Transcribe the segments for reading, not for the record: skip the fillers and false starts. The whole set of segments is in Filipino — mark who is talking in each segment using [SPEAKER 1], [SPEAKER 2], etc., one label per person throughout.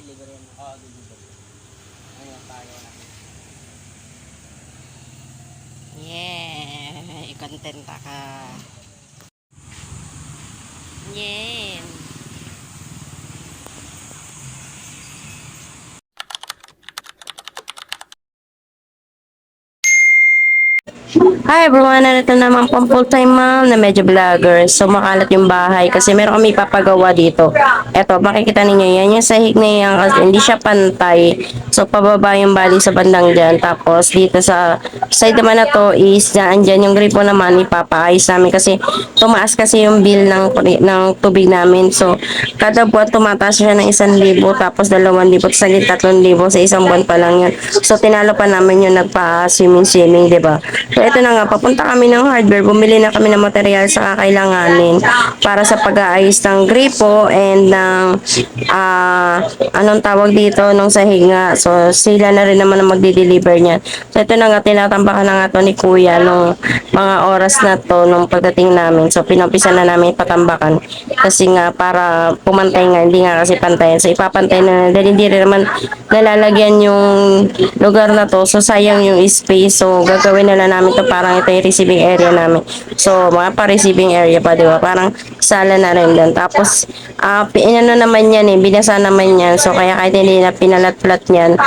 [SPEAKER 1] delivery yan. Oo, delivery. Ayan, tayo na.
[SPEAKER 2] Yeah, kontenta ka. Yeah. Hi everyone, narito naman pang full-time mom na medyo vlogger. So makalat yung bahay kasi meron kami papagawa dito. Eto, makikita ninyo yan, yung sahig na yan kasi hindi siya pantay. So pababa yung bali sa bandang dyan. Tapos dito sa side naman na to is dyan yung gripo naman ipapaayos namin kasi tumaas kasi yung bill ng tubig namin. So kada buwan tumataas siya ng 1,000 tapos 2,000 sa 3,000 sa isang buwan pa lang yun. So tinalo pa namin yung nagpa-swimming, di ba? So ito na nga, papunta kami ng hardware, bumili na kami ng material sa kakailanganin para sa pag-aayos ng gripo and ng anong tawag dito nung sahig nga. So sila na rin naman ang magdi-deliver niyan. So ito na nga, tinatambakan na nga to ni Kuya nung mga oras na to nung pagdating namin. So pinumpisa na namin patambakan kasi nga para pumantay nga, hindi nga kasi pantayan. So ipapantay na dahil hindi rin naman nalalagyan yung lugar na to. So sayang yung space. So gagawin na lang namin to, parang ito yung receiving area namin. So mga pa-receiving area pa, di ba? Parang sala na rin doon. Tapos ano naman yan binasa naman yan. So kaya kahit hindi na pinalat-plat yan,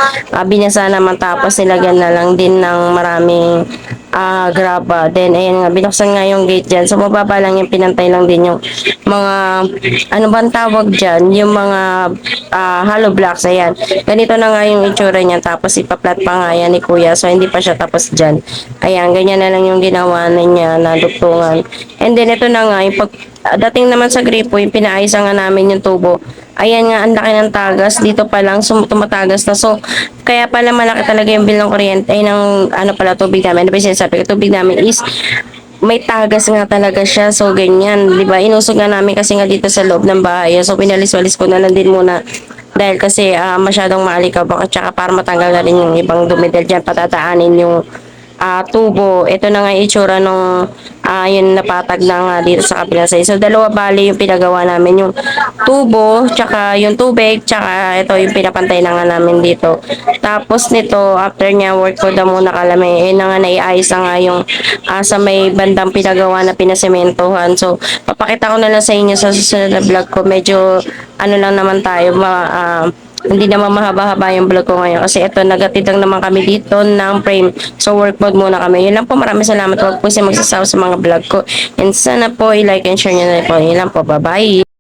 [SPEAKER 2] binasa naman tapos nilagyan na lang din ng maraming graba. Then ayun nga, binuksan nga yung gate dyan. So mababa lang yung pinantay lang din yung mga ano bang tawag dyan? Yung mga hollow blocks. Ayan. Ganito na nga yung itsura niya. Tapos ipaplat pa nga yan ni Kuya. So hindi pa siya tapos dyan. Ayan, ganyan na lang yung ginawa na niya na dugtungan. And then ito na nga, yung dating naman sa gripo, yung pinaayos nga namin yung tubo. Ayan nga, ang laki ng tagas. Dito pa lang, tumatagas na. So, kaya pala malaki talaga yung bill ng kuryente, ay ng ano pala, tubig namin. Ano ba yung sinasabi ko? Tubig namin is may tagas nga talaga siya. So, ganyan. Di ba? Inusog nga namin kasi nga dito sa loob ng bahay. So, pinalis-walis ko na lang din muna dahil kasi masyadong maalikabok at saka para matanggal na rin yung ibang dumi dahil dyan patataanin yung tubo. Ito na nga yung itsura nung yung napatag na nga dito sa kabilang side. So, dalawa bali yung pinagawa namin. Yung tubo, tsaka yung tubig, tsaka ito yung pinapantay na nga namin dito. Tapos nito, after niya, work ko na muna kalami. Na nga naiayos na nga yung sa may bandang pinagawa na pinasementohan. So, papakita ko na lang sa inyo sa susunod na vlog ko. Medyo, ano lang naman tayo, hindi naman mahaba-haba yung vlog ko ngayon kasi ito nagatid lang naman kami dito ng frame. So work mode muna kami. Yun lang po, maraming salamat. Huwag po siya magsasawa sa mga vlog ko. And sana po i-like and share nyo na po. Yun lang po. Bye-bye.